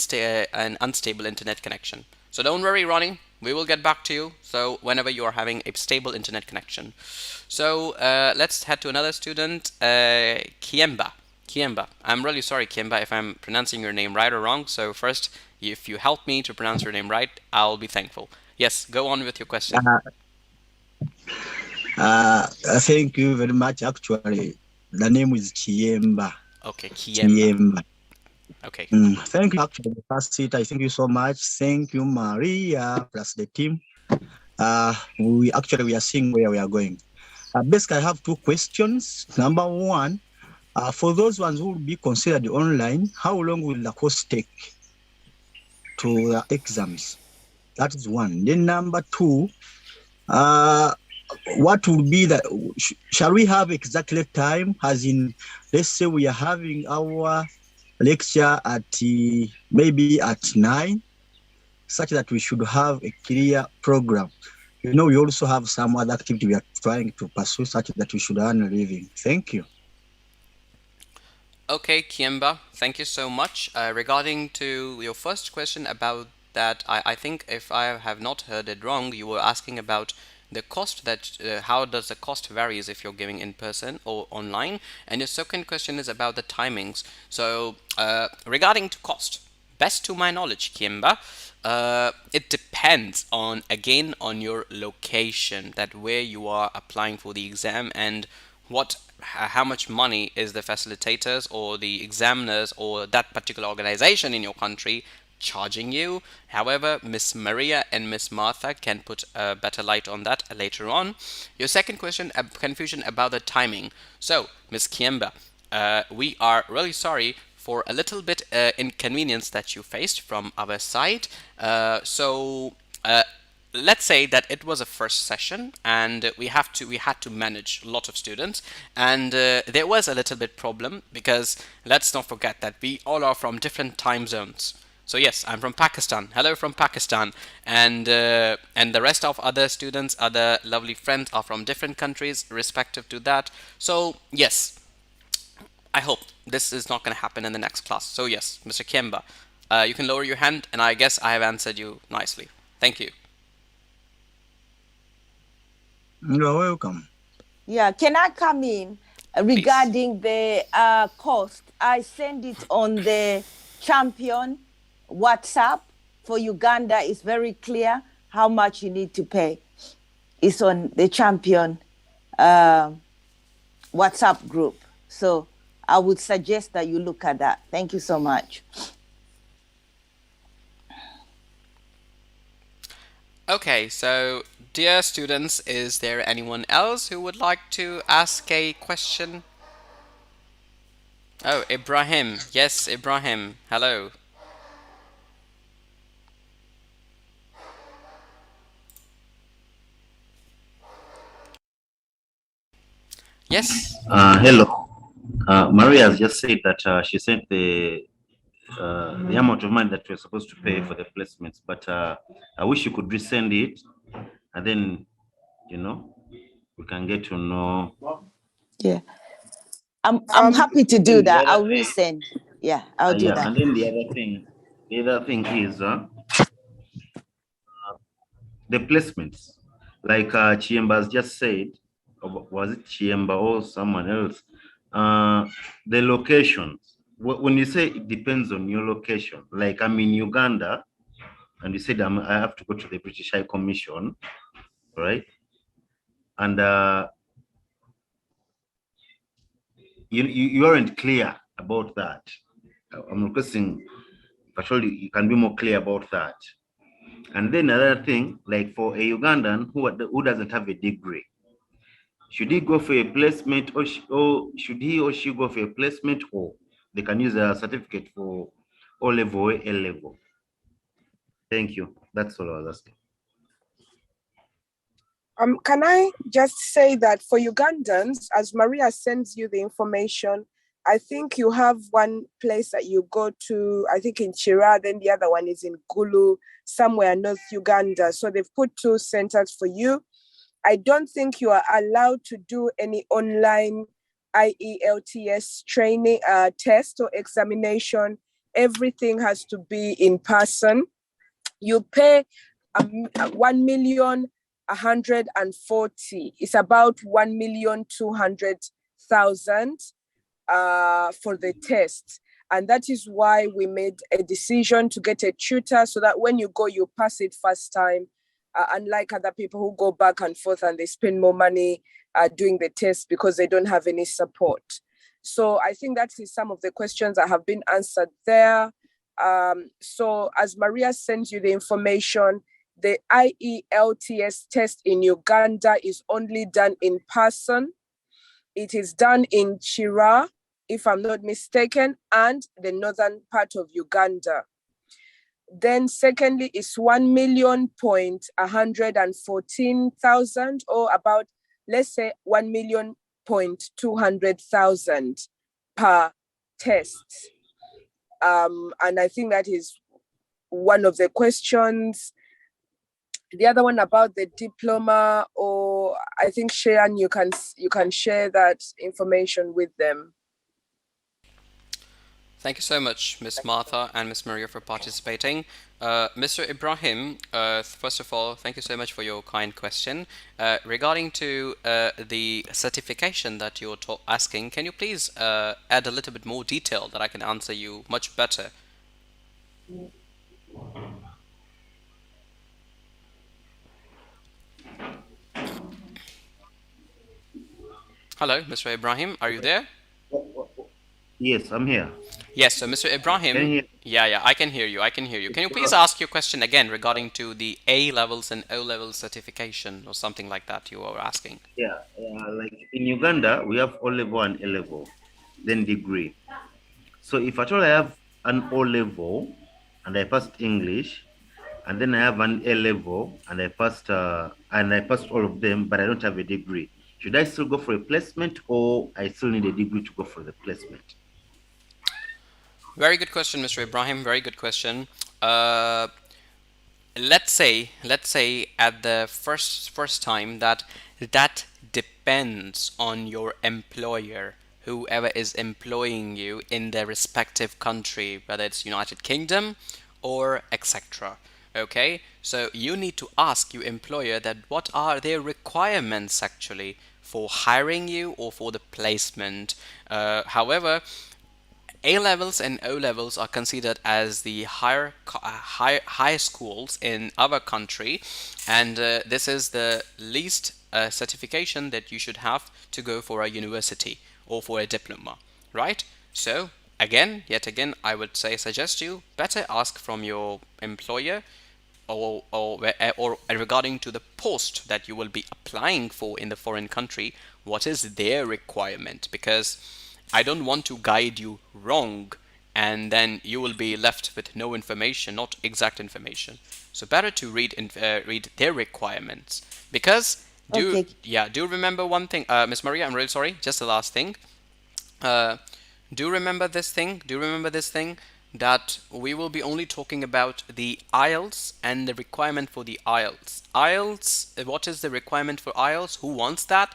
A: unstable internet connection. So, don't worry, Ronnie. We will get back to you. So whenever you are having a stable internet connection. So let's head to another student, Kiemba. I'm really sorry, Kiemba, if I'm pronouncing your name right or wrong. So first, if you help me to pronounce your name right, I'll be thankful. Yes, go on with your question.
G: Thank you very much. Actually, the name is Kiemba.
A: Okay, Kiemba. Okay.
G: Thank you, actually, I thank you so much. Thank you, Maria, plus the team. We are seeing where we are going. Basically, I have two questions. Number one, for those ones who will be considered online, how long will the course take to the exams? That is one. Then number two, what will be shall we have exactly time, as in, let's say we are having our lecture at maybe at 9, such that we should have a clear program. You know, we also have some other activity we are trying to pursue, such that we should earn a living. Thank you.
A: Okay, Kiemba, thank you so much. Regarding to your first question about that, I think if I have not heard it wrong, you were asking about the cost that how does the cost varies if you're giving in person or online, and your second question is about the timings. So regarding to cost, best to my knowledge, Kiemba, it depends on again on your location, that where you are applying for the exam and what how much money is the facilitators or the examiners or that particular organization in your country charging you. However, Miss Maria and Miss Martha can put a better light on that later on. Your second question, confusion about the timing. So, Miss Kiemba, we are really sorry for a little bit inconvenience that you faced from our side. Let's say that it was a first session and we had to manage a lot of students, and there was a little bit problem because let's not forget that we all are from different time zones. So yes, I'm from Pakistan. Hello from Pakistan, and the rest of other students, other lovely friends are from different countries respective to that. So yes, I hope this is not going to happen in the next class. So yes, Mr. Kiemba, you can lower your hand, and I guess I have answered you nicely. Thank you.
G: You're welcome.
C: Yeah, can I come in regarding the cost? I send it on the Champion WhatsApp for Uganda. It's very clear how much you need to pay. It's on the Champion WhatsApp group. So I would suggest that you look at that. Thank you so much.
A: Okay, so dear students, is there anyone else who would like to ask a question? Oh, Ibrahim. Yes, Ibrahim. Hello. Yes.
H: Hello. Maria has just said that she sent the amount of money that we're supposed to pay for the placements, but I wish you could resend it, and then we can get to know.
C: Yeah, I'm happy to do that. I'll
H: thing,
C: resend. Yeah, I'll do that.
H: And then the other thing is the placements. Like Chiemba's just said, or was it Chiemba or someone else? The locations. When you say it depends on your location, like I'm in Uganda, and you said I have to go to the British High Commission, right? And you aren't clear about that. I'm requesting, actually, you can be more clear about that. And then another thing, like for a Ugandan who doesn't have a degree, should he go for a placement, or should he or she go for a placement, or they can use a certificate for O level or A level? Thank you. That's all I was asking.
D: Can I just say that for Ugandans, as Maria sends you the information, I think you have one place that you go to, I think in Chira, then the other one is in Gulu, somewhere North Uganda. So they've put 2 centers for you. I don't think you are allowed to do any online IELTS training, test or examination. Everything has to be in person. You pay 1,140,000. It's about 1,200,000 for the test. And that is why we made a decision to get a tutor so that when you go, you pass it first time. Unlike other people who go back and forth and they spend more money doing the test because they don't have any support. So I think that is some of the questions that have been answered there. So as Maria sends you the information, the IELTS test in Uganda is only done in person. It is done in Chira, if I'm not mistaken, and the northern part of Uganda. Then secondly, it's 1,114,000, or about, let's say, 1,200,000 per test. And I think that is one of the questions. The other one about the diploma, or I think Shayan, you can share that information with them.
A: Thank you so much, Miss Martha and Miss Maria, for participating. Mr. Ibrahim, first of all, thank you so much for your kind question. Regarding to the certification that you're asking, can you please add a little bit more detail that I can answer you much better? Hello, Mr. Ibrahim, are you there?
H: Yes, I'm here.
A: Yes, so Mr.
H: Can you
A: Ibrahim,
H: hear?
A: yeah, I can hear you. I can hear you. Can you please ask your question again regarding to the A levels and O level certification or something like that you were asking?
H: Yeah, like in Uganda, we have O level and A level, then degree. So if at all I have an O level and I passed English, and then I have an A level and I passed all of them, but I don't have a degree, should I still go for a placement, or I still need a degree to go for the placement?
A: Very good question, Mr. Ibrahim. Very good question. Uh, let's say at the first time that depends on your employer, whoever is employing you in their respective country, whether it's United Kingdom or etc. Okay, so you need to ask your employer that what are their requirements actually for hiring you or for the placement. However, A levels and O levels are considered as the high schools in our country, and this is the least certification that you should have to go for a university or for a diploma, right? So again, yet again, I would suggest you better ask from your employer, or regarding to the post that you will be applying for in the foreign country, what is their requirement? Because I don't want to guide you wrong and then you will be left with no information, not exact information. So better to read their requirements. Because
C: Okay.
A: do you remember one thing, Miss Maria? I'm really sorry. Just the last thing. Uh, do you remember this thing? Do you remember this thing that we will be only talking about the IELTS and the requirement for the IELTS? IELTS, what is the requirement for IELTS? Who wants that?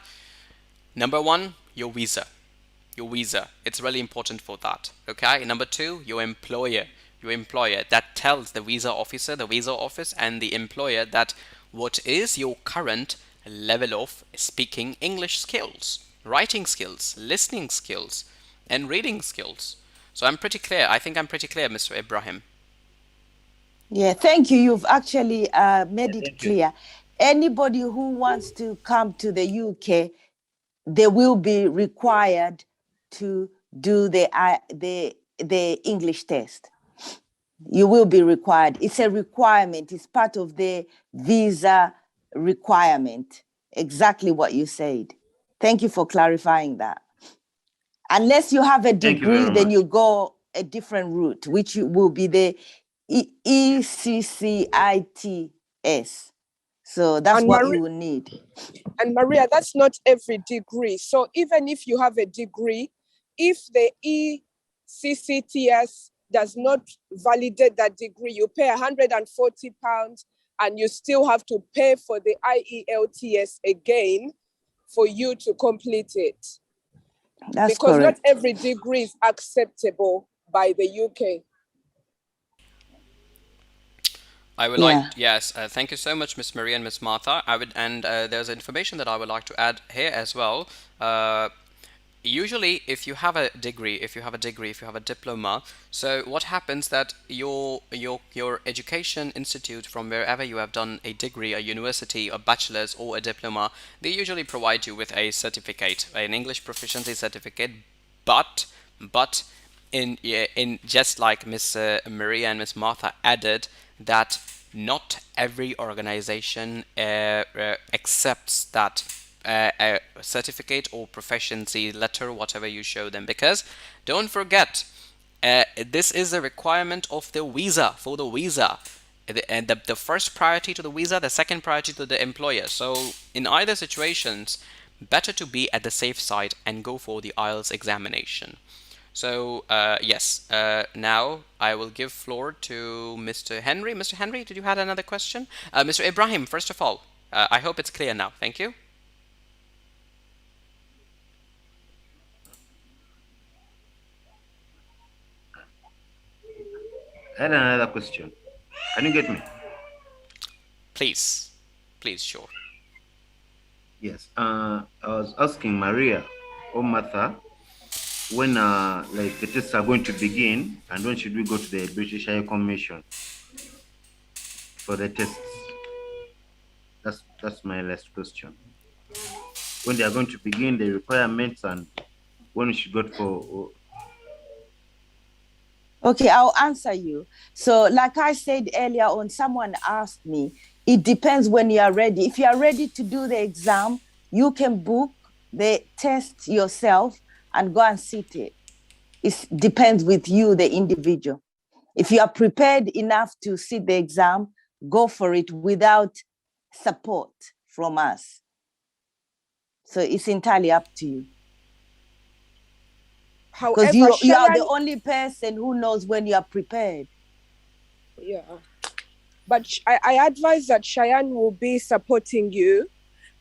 A: Number one, your visa. Your visa. It's really important for that. Okay. Number two, your employer. Your employer that tells the visa officer, the visa office, and the employer that what is your current level of speaking English skills, writing skills, listening skills, and reading skills. So I'm pretty clear. I think I'm pretty clear, Mr. Ibrahim.
C: Yeah, thank you. You've actually made it
H: Thank you.
C: clear. Anybody who wants to come to the UK, they will be required to do the English test. You will be required. It's a requirement. It's part of the visa requirement. Exactly what you said. Thank you for clarifying that. Unless you have a
H: Thank you
C: degree,
H: very
C: then
H: much.
C: you go a different route, which will be the ECCITS. So that's
D: And
C: what
D: Maria,
C: you will need.
D: and Maria, that's not every degree. So even if you have a degree, if the ECCTS does not validate that degree, you pay £140 and you still have to pay for the IELTS again for you to complete it.
C: That's
D: Because
C: correct.
D: not every degree is acceptable by the UK.
A: I would like, yes, thank you so much, Miss Maria and Miss Martha. There's information that I would like to add here as well. Usually, if you have a degree, if you have a diploma, so what happens that your education institute from wherever you have done a degree, a university, a bachelor's or a diploma, they usually provide you with a certificate, an English proficiency certificate, but in just like Miss Maria and Miss Martha added that not every organization accepts that certificate or proficiency letter, whatever you show them, because don't forget, this is a requirement of the visa, for the visa. And the first priority to the visa, the second priority to the employer. So in either situations, better to be at the safe side and go for the IELTS examination. So yes, now I will give floor to Mr. Henry. Mr. Henry, did you have another question? Mr. Ibrahim, first of all, I hope it's clear now. Thank you.
H: I had another question. Can you get me?
A: Please, please, sure.
H: Yes. I was asking Maria or Martha when like the tests are going to begin and when should we go to the British High Commission for the tests? That's my last question. When they are going to begin the requirements and when we should go for.
C: Okay, I'll answer you. So, like I said earlier on, someone asked me, it depends when you are ready. If you are ready to do the exam, you can book the test yourself and go and sit it. It depends with you, the individual. If you are prepared enough to sit the exam, go for it without support from us. So it's entirely up to you. Because you are the only person who knows when you are prepared.
D: Yeah. But I advise that Cheyenne will be supporting you.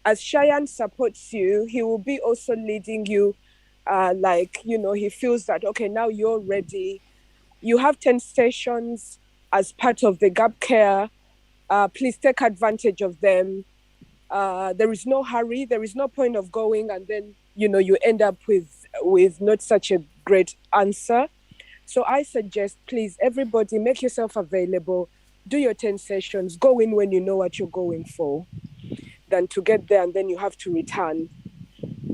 D: As Cheyenne supports you, he will be also leading you. Like, you know, he feels that, okay, now you're ready. You have 10 stations as part of the gap care. Please take advantage of them. There is no hurry. There is no point of going and then, you know, you end up with not such a great answer. So I suggest, please, everybody make yourself available. Do your 10 sessions. Go in when you know what you're going for. Than to get there and then you have to return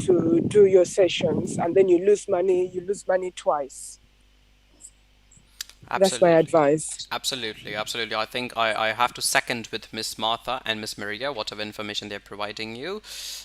D: to do your sessions and then you lose money twice.
A: Absolutely.
D: That's my advice.
A: Absolutely, absolutely. I think I have to second with Miss Martha and Miss Maria, whatever information they're providing you.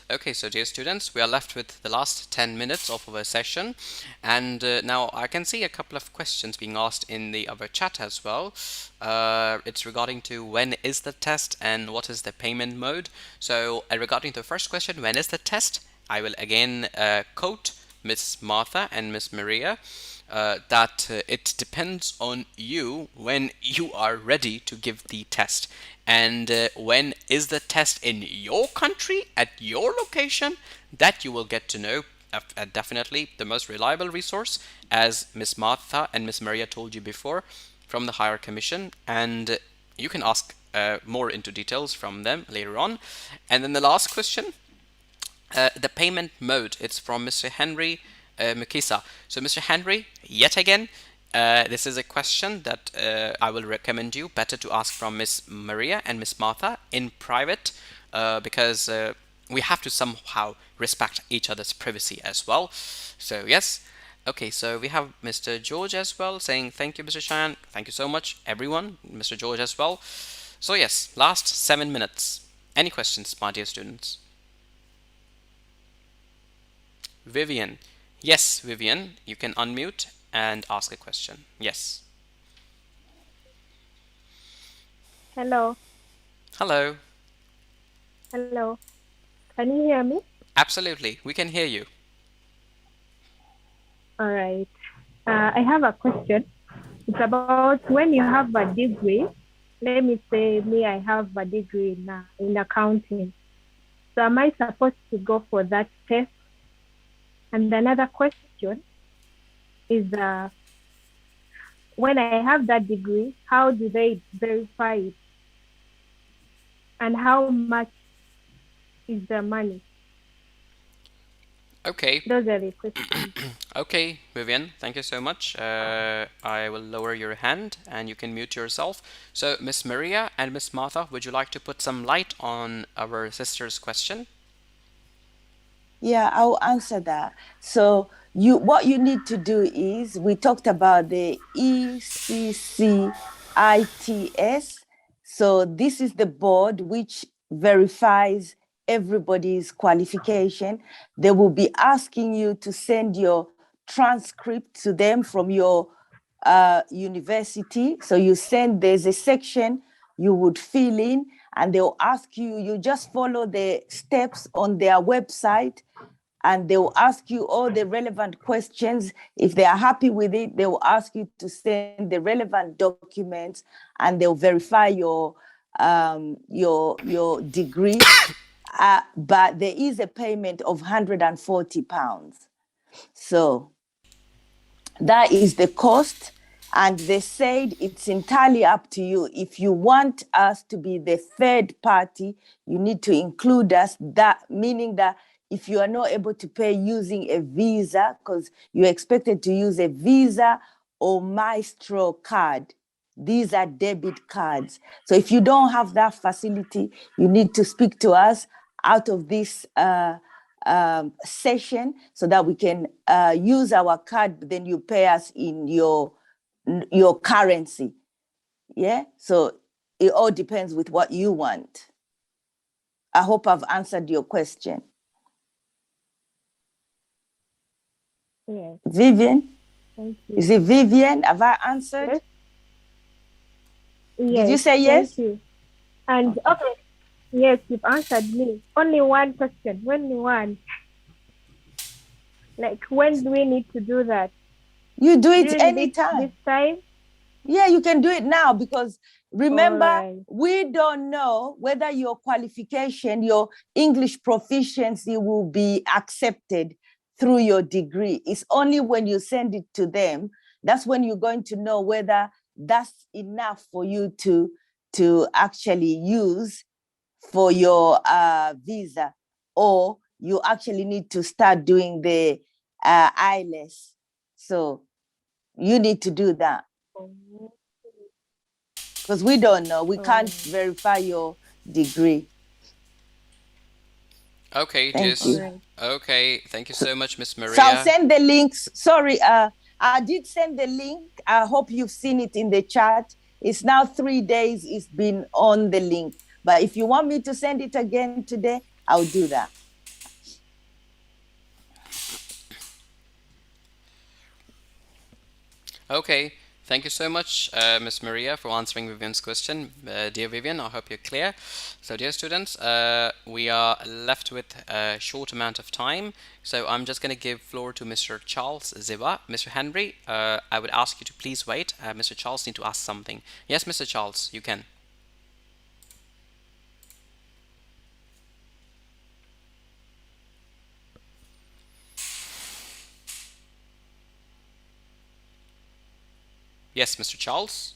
A: Okay, so dear students, we are left with the last 10 minutes of our session. And now I can see a couple of questions being asked in the other chat as well. It's regarding to when is the test and what is the payment mode. So regarding the first question, when is the test? I will again quote Miss Martha and Miss Maria. That it depends on you when you are ready to give the test. And when is the test in your country, at your location, that you will get to know. Definitely the most reliable resource, as Miss Martha and Miss Maria told you before, from the Higher Commission. And you can ask more into details from them later on. And then the last question, the payment mode, it's from Mr. Henry Mukisa. So Mr. Henry, yet again, this is a question that I will recommend you better to ask from Miss Maria and Miss Martha in private, because we have to somehow respect each other's privacy as well. So yes. Okay, so we have Mr. George as well saying thank you, Mr. Cheyenne. Thank you so much, everyone. Mr. George as well. So yes, last 7 minutes. Any questions, my dear students? Vivian. Yes, Vivian, you can unmute and ask a question. Yes.
I: Hello.
A: Hello.
I: Hello. Can you hear me?
A: Absolutely, we can hear you.
I: All right. I have a question. It's about when you have a degree. Let me say, I have a degree in accounting. So am I supposed to go for that test? And another question is, when I have that degree, how do they verify it? And how much is the money?
A: Okay.
I: Those are the questions.
A: Okay, Vivian, thank you so much. I will lower your hand and you can mute yourself. So Miss Maria and Miss Martha, would you like to put some light on our sister's question?
C: Yeah, I'll answer that. So what you need to do is, we talked about the ECCITS. So this is the board which verifies everybody's qualification. They will be asking you to send your transcript to them from your university. So there's a section you would fill in, and they'll ask you, you just follow the steps on their website, and they will ask you all the relevant questions. If they are happy with it, they will ask you to send the relevant documents, and they'll verify your degree. But there is a payment of £140. So that is the cost. And they said it's entirely up to you. If you want us to be the third party, you need to include us. That meaning that if you are not able to pay using a Visa, because you're expected to use a Visa or Maestro card, these are debit cards. So if you don't have that facility, you need to speak to us out of this session so that we can use our card, but then you pay us in your currency. Yeah, so it all depends with what you want. I hope I've answered your question.
I: Yes.
C: Vivian?
I: Thank you.
C: Is it Vivian? Have I answered?
I: Yes.
C: Did you say yes?
I: Thank you. And okay. Yes, you've answered me. Only one question. Only one. Like, when do we need to do that?
C: You do it
I: During
C: anytime.
I: This time?
C: Yeah, you can do it now, because remember,
I: Right.
C: we don't know whether your qualification, your English proficiency will be accepted through your degree. It's only when you send it to them, that's when you're going to know whether that's enough for you to actually use for your visa, or you actually need to start doing the IELTS. So you need to do that, because we don't know. We can't verify your degree.
A: Okay,
C: Thank you.
A: Okay, thank you so much, Miss Maria.
C: So I'll send the links. Sorry, I did send the link. I hope you've seen it in the chat. It's now 3 days it's been on the link. But if you want me to send it again today, I'll do that.
A: Okay, thank you so much, Miss Maria, for answering Vivian's question. Dear Vivian, I hope you're clear. So, dear students, we are left with a short amount of time. So, I'm just going to give floor to Mr. Charles Ziva. Mr. Henry, I would ask you to please wait. Mr. Charles need to ask something. Yes, Mr. Charles, you can. Yes, Mr. Charles.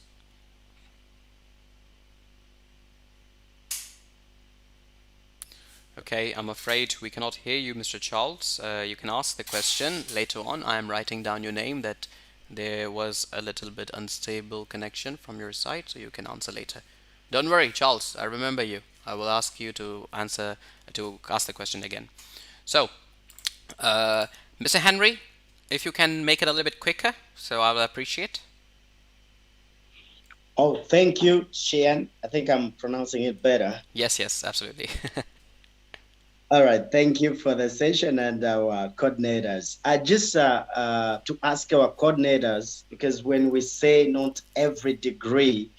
A: Okay, I'm afraid we cannot hear you, Mr. Charles. You can ask the question later on. I am writing down your name that there was a little bit unstable connection from your side, so you can answer later. Don't worry, Charles, I remember you. I will ask you to ask the question again. So, Mr. Henry, if you can make it a little bit quicker, so I will appreciate.
E: Oh, thank you, Shian. I think I'm pronouncing it better.
A: Yes, absolutely.
E: All right, thank you for the session and our coordinators. I just to ask our coordinators, because when we say not every degree,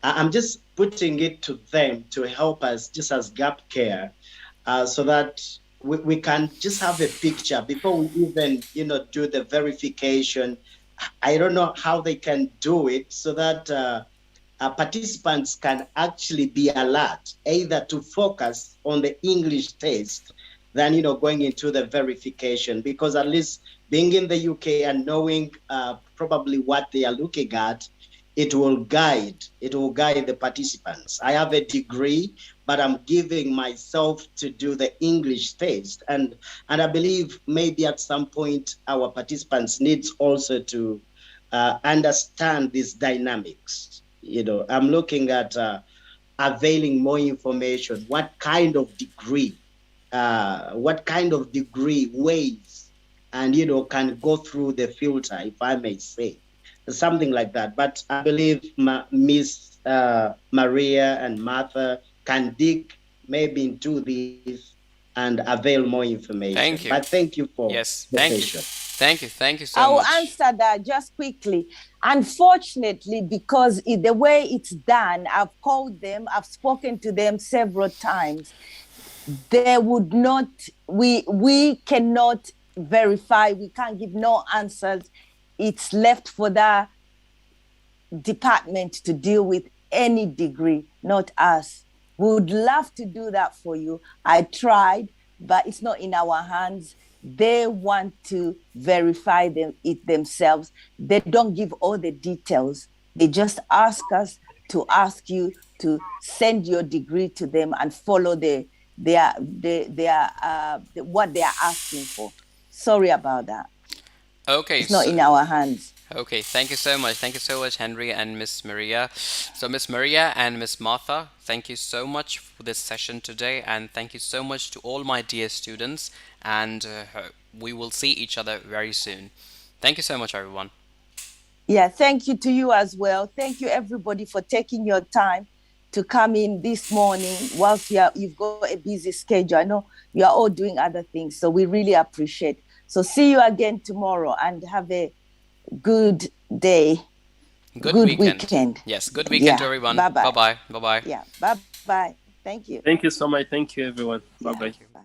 E: I'm just putting it to them to help us just as gap care, so that we can just have a picture before we even, do the verification. I don't know how they can do it so that participants can actually be alert, either to focus on the English test than, going into the verification, because at least being in the UK and knowing probably what they are looking at, it will guide the participants. I have a degree, but I'm giving myself to do the English test. And I believe maybe at some point our participants needs also to understand these dynamics. I'm looking at availing more information. What kind of degree weighs and, can go through the filter, if I may say, something like that. But I believe Miss Maria and Martha can dig maybe into this and avail more information.
A: Thank you.
E: But thank you for
A: the session. Thank you so much.
C: I will answer that just quickly. Unfortunately, because the way it's done, I've called them, I've spoken to them several times. They would not, we cannot verify, we can't give no answers. It's left for the department to deal with any degree, not us. We would love to do that for you. I tried, but it's not in our hands. They want to verify it themselves. They don't give all the details. They just ask us to ask you to send your degree to them and follow what they are asking for. Sorry about that.
A: Okay,
C: It's not in our hands.
A: okay, thank you so much. Thank you so much, Henry and Miss Maria. So, Miss Maria and Miss Martha, thank you so much for this session today, and thank you so much to all my dear students. And we will see each other very soon. Thank you so much, everyone.
C: Yeah, thank you to you as well. Thank you, everybody, for taking your time to come in this morning whilst you've got a busy schedule. I know you are all doing other things, so we really appreciate. So see you again tomorrow and have a good day.
A: Good
C: weekend.
A: weekend. Yes, good weekend to everyone.
C: Bye-bye.
A: Bye-bye. Bye-bye.
C: Yeah, bye-bye. Thank you.
J: Thank you so much. Thank you, everyone.
C: Yeah,
J: Bye-bye.
C: bye.